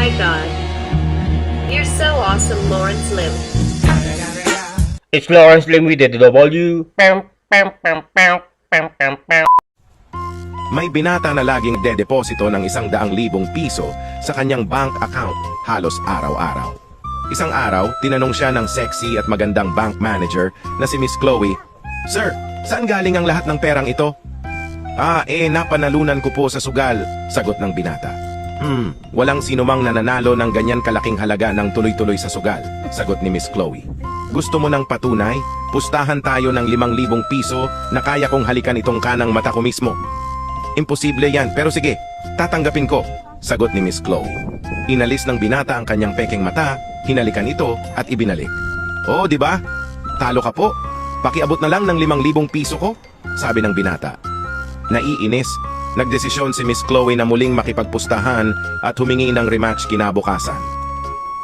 my god. You're so awesome, Lawrence Lim. It's Lawrence Lim with the W. May binata na laging dedeposito ng 100,000 piso sa kanyang bank account halos araw-araw. Isang araw, tinanong siya ng sexy at magandang bank manager na si Miss Chloe, "Sir, saan galing ang lahat ng perang ito?" Napanalunan ko po sa sugal," sagot ng binata. Walang sinumang nananalo ng ganyan kalaking halaga ng tuloy-tuloy sa sugal," sagot ni Miss Chloe. "Gusto mo ng patunay? Pustahan tayo ng 5,000 piso na kaya kong halikan itong kanang mata ko mismo." "Imposible yan, pero sige, tatanggapin ko," sagot ni Miss Chloe. Inalis ng binata ang kanyang pekeng mata, hinalikan ito at ibinalik. "Oh, di ba? Talo ka po. Pakiabot na lang ng 5,000 piso ko," sabi ng binata. Naiinis, nagdesisyon si Miss Chloe na muling makipagpustahan at humingi ng rematch kinabukasan.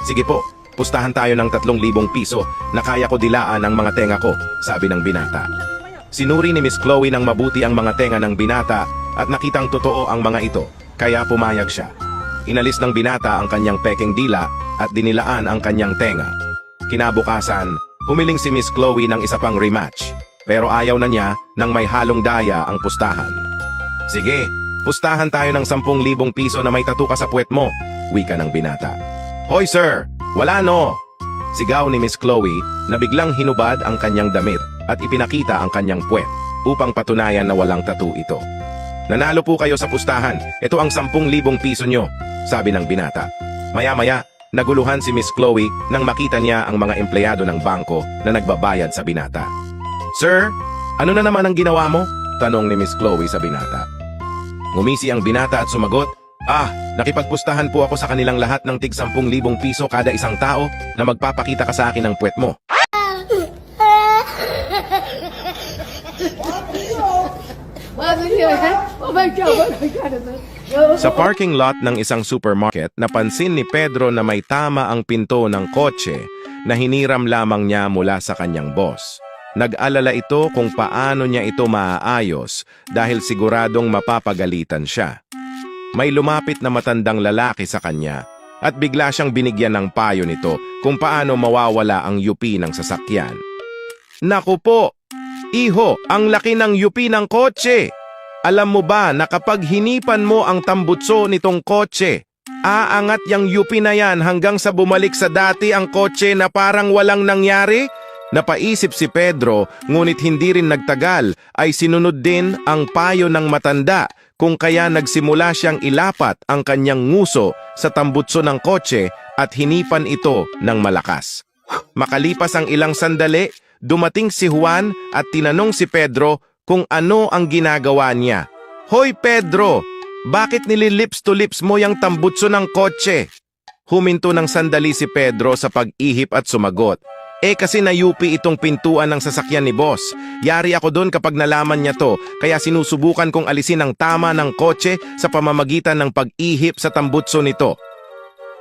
"Sige po, pustahan tayo ng 3,000 piso na kaya ko dilaan ang mga tenga ko," sabi ng binata. Sinuri ni Miss Chloe ng mabuti ang mga tenga ng binata at nakitang totoo ang mga ito, kaya pumayag siya. Inalis ng binata ang kanyang pekeng dila at dinilaan ang kanyang tenga. Kinabukasan, humiling si Miss Chloe ng isa pang rematch, pero ayaw na niya nang may halong daya ang pustahan. "Sige, pustahan tayo ng 10,000 piso na may tattoo ka sa puwet mo," wika ng binata. "Hoy sir, wala no!" sigaw ni Miss Chloe na biglang hinubad ang kanyang damit at ipinakita ang kanyang puwet upang patunayan na walang tattoo ito. "Nanalo po kayo sa pustahan, ito ang 10,000 piso nyo," sabi ng binata. Maya-maya, naguluhan si Miss Chloe nang makita niya ang mga empleyado ng bangko na nagbabayad sa binata. "Sir, ano na naman ang ginawa mo?" tanong ni Miss Chloe sa binata. Ngumisi ang binata at sumagot, "Nakipagpustahan po ako sa kanilang lahat ng tig 10,000 piso kada isang tao na magpapakita ka sa akin ng puwet mo." Sa parking lot ng isang supermarket, napansin ni Pedro na may tama ang pinto ng kotse na hiniram lamang niya mula sa kanyang boss. Nag-alala ito kung paano niya ito maaayos dahil siguradong mapapagalitan siya. May lumapit na matandang lalaki sa kanya at bigla siyang binigyan ng payo nito kung paano mawawala ang yupi ng sasakyan. "Naku po, iho, ang laki ng yupi ng kotse! Alam mo ba na kapag hinipan mo ang tambutso nitong kotse, aangat yang yupi na yan hanggang sa bumalik sa dati ang kotse na parang walang nangyari?" Napaisip si Pedro, ngunit hindi rin nagtagal ay sinunod din ang payo ng matanda kung kaya nagsimula siyang ilapat ang kanyang nguso sa tambutso ng kotse at hinipan ito ng malakas. Makalipas ang ilang sandali, dumating si Juan at tinanong si Pedro kung ano ang ginagawa niya. "Hoy Pedro, bakit nililips to lips mo yung tambutso ng kotse?" Huminto ng sandali si Pedro sa pag-ihip at sumagot, Kasi nayupi itong pintuan ng sasakyan ni boss. Yari ako doon kapag nalaman niya to, kaya sinusubukan kong alisin ang tama ng kotse sa pamamagitan ng pag-ihip sa tambutso nito."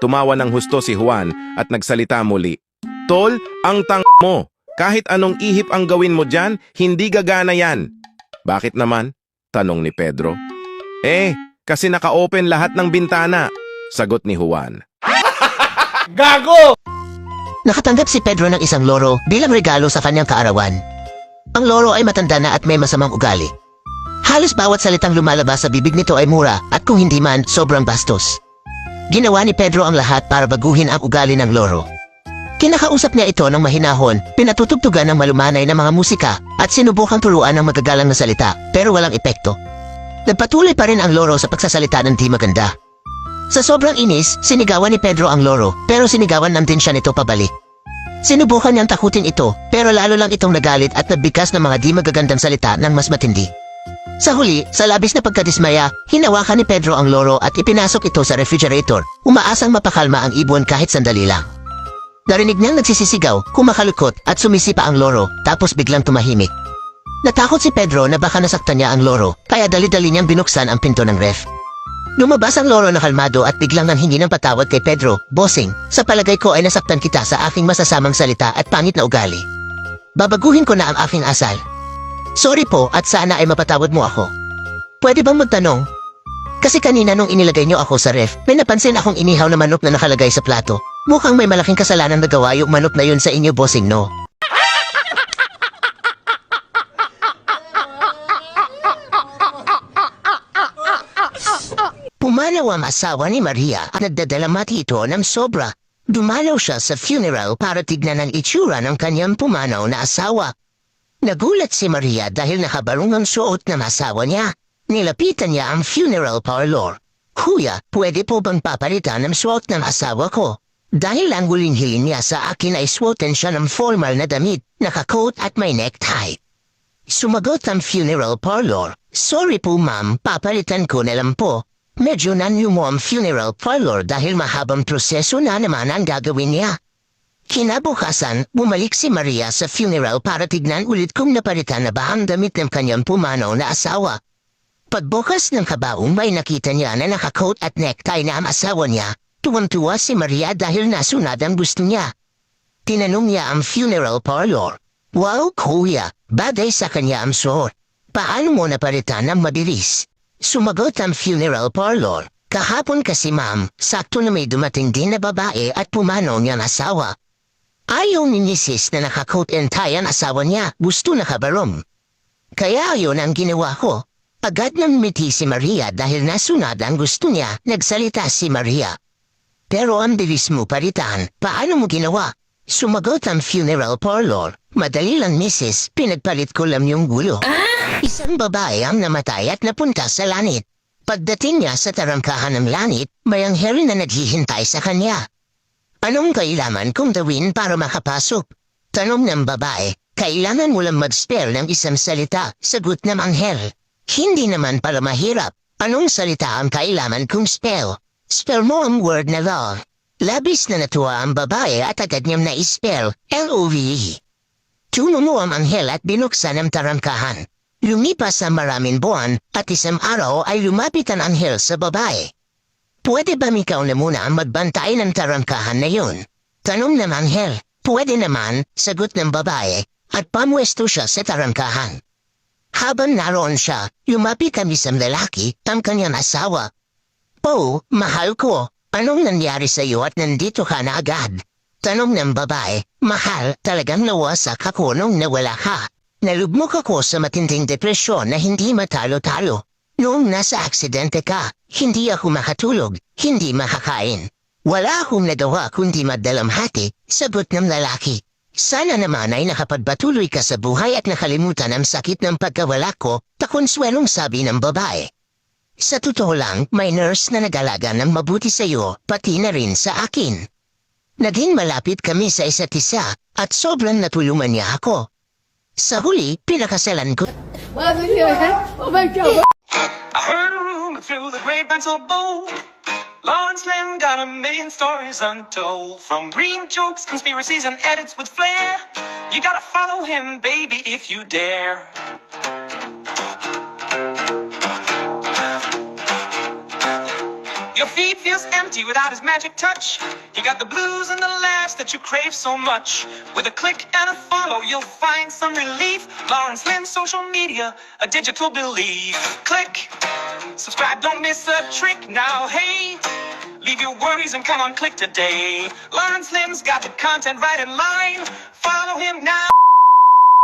Tumawa ng husto si Juan at nagsalita muli, "Tol, ang mo. Kahit anong ihip ang gawin mo dyan, hindi gagana yan." "Bakit naman?" tanong ni Pedro. Kasi naka-open lahat ng bintana," sagot ni Juan. Gago! Nakatanggap si Pedro ng isang loro bilang regalo sa kanyang kaarawan. Ang loro ay matanda na at may masamang ugali. Halos bawat salitang lumalabas sa bibig nito ay mura at kung hindi man, sobrang bastos. Ginawa ni Pedro ang lahat para baguhin ang ugali ng loro. Kinakausap niya ito ng mahinahon, pinatutugtugan ng malumanay na mga musika at sinubukang turuan ng magagalang na salita pero walang epekto. Nagpatuloy pa rin ang loro sa pagsasalita ng di maganda. Sa sobrang inis, sinigawan ni Pedro ang loro pero sinigawan lang din siya nito pabalik. Sinubukan niyang takutin ito pero lalo lang itong nagalit at nabigkas ng mga di magagandang salita ng mas matindi. Sa huli, sa labis na pagkadismaya, hinawakan ni Pedro ang loro at ipinasok ito sa refrigerator, umaasang mapakalma ang ibon kahit sandali lang. Narinig niyang nagsisisigaw, kumakalukot at sumisipa ang loro tapos biglang tumahimik. Natakot si Pedro na baka nasaktan niya ang loro kaya dali-dali niyang binuksan ang pinto ng ref. Lumabas ang loro na kalmado at biglang nanghingi ng patawad kay Pedro. "Bossing, sa palagay ko ay nasaktan kita sa aking masasamang salita at pangit na ugali. Babaguhin ko na ang aking asal. Sorry po at sana ay mapatawad mo ako. Pwede bang magtanong? Kasi kanina nung inilagay niyo ako sa ref, may napansin akong inihaw na manok na nakalagay sa plato. Mukhang may malaking kasalanan na gawa yung manok na yun sa inyo, bossing, no? Pumanaw ang asawa ni Maria at nagdadalamati ito ng sobra. Dumalaw siya sa funeral para tignan ang itsura ng kanyang pumanaw na asawa. Nagulat si Maria dahil nakabarong ang suot ng asawa niya. Nilapitan niya ang funeral parlor. Kuya, pwede po bang papalitan ang suot ng asawa ko? Dahil ang huling-hiling niya sa akin ay suotin siya ng formal na damit, nakacoat at may necktie. Sumagot ang funeral parlor. Sorry po ma'am, papalitan ko na lang po. Medyo nanyumo ang funeral parlor dahil mahabang proseso na naman ang gagawin niya. Kinabukasan, bumalik si Maria sa funeral para tignan ulit kung napalitan na ba ang damit ng kanyang pumanaw na asawa. Pagbukas ng kabaong may nakita niya na nakacoat at necktie na ang asawa niya. Tuwang-tuwa si Maria dahil nasunod ang gusto niya. Tinanong niya ang funeral parlor. Wow, kuya, bagay sa kanya ang suot. Paano mo napalitan ng mabilis? Sumagot ang funeral parlor. Kahapon kasi ma'am, sakto na may dumating din na babae at pumanaw niyang asawa. Ayaw ni Mrs. na nakacoat and tie ang asawa niya, gusto nakabarong. Kaya yun ang ginawa ko. Agad nang miti si Maria dahil nasunod ang gusto niya, nagsalita si Maria. Pero ang bilis mo palitan, paano mo ginawa? Sumagot ang funeral parlor. Madali lang Mrs., pinagpalit ko lang yung gulo. Isang babae ang namatay at napunta sa langit. Pagdating niya sa tarangkahan ng langit, may anghel na naghihintay sa kanya. Anong kailangan kong gawin para makapasok? Tanong ng babae. Kailangan mo lang mag-spell ng isang salita, sagot ng anghel. Hindi naman para mahirap. Anong salita ang kailangan kong spell? Spell mo ang word na love. Labis na natuwa ang babae at agad niyang na-spell, L-O-V-E. Tuno mo ang anghel at binuksan ang tarangkahan. Lumipas ang maraming buwan at isang araw ay lumapit ang anghel sa babae. Pwede ba ikaw na muna ang magbantay ng tarangkahan na yun? Tanong ng anghel. Pwede naman, sagot ng babae, at pamwesto siya sa tarangkahan. Habang naroon siya, lumapit ang isang lalaki, ang kanyang asawa. Po, mahal ko, anong nangyari sa iyo at nandito ka na agad? Tanong ng babae. Mahal, talagang nawasak ako nung nawala ka. Nalugmok ako sa matinding depresyon na hindi matalo-talo. Noong nasa aksidente ka, hindi ako makatulog, hindi makakain. Wala akong nagawa kundi madalamhati, sagot ng lalaki. Sana naman ay nakapagpatuloy ka sa buhay at nakalimutan ang sakit ng pagkawala ko, takonsuelong sabi ng babae. Sa totoo lang, may nurse na nag-alaga ng mabuti sa iyo, pati na rin sa akin. Naging malapit kami sa isa't isa, at sobrang natulungan niya ako. Sa huli, pinakasalan ko. Oh my God. I heard a rumor through the grapevine so bold. Lawrence Lynn got a million stories untold. From green jokes, conspiracies, and edits with flair. You gotta follow him, baby, if you dare. Your feet feels empty without his magic touch. He got the blues and the laughs that you crave so much. With a click and a follow, you'll find some relief. Lawrence Lynn's social media, a digital belief. Click, subscribe, don't miss a trick. Now, hey, leave your worries and come on, click today. Lawrence Lynn's got the content right in line. Follow him now.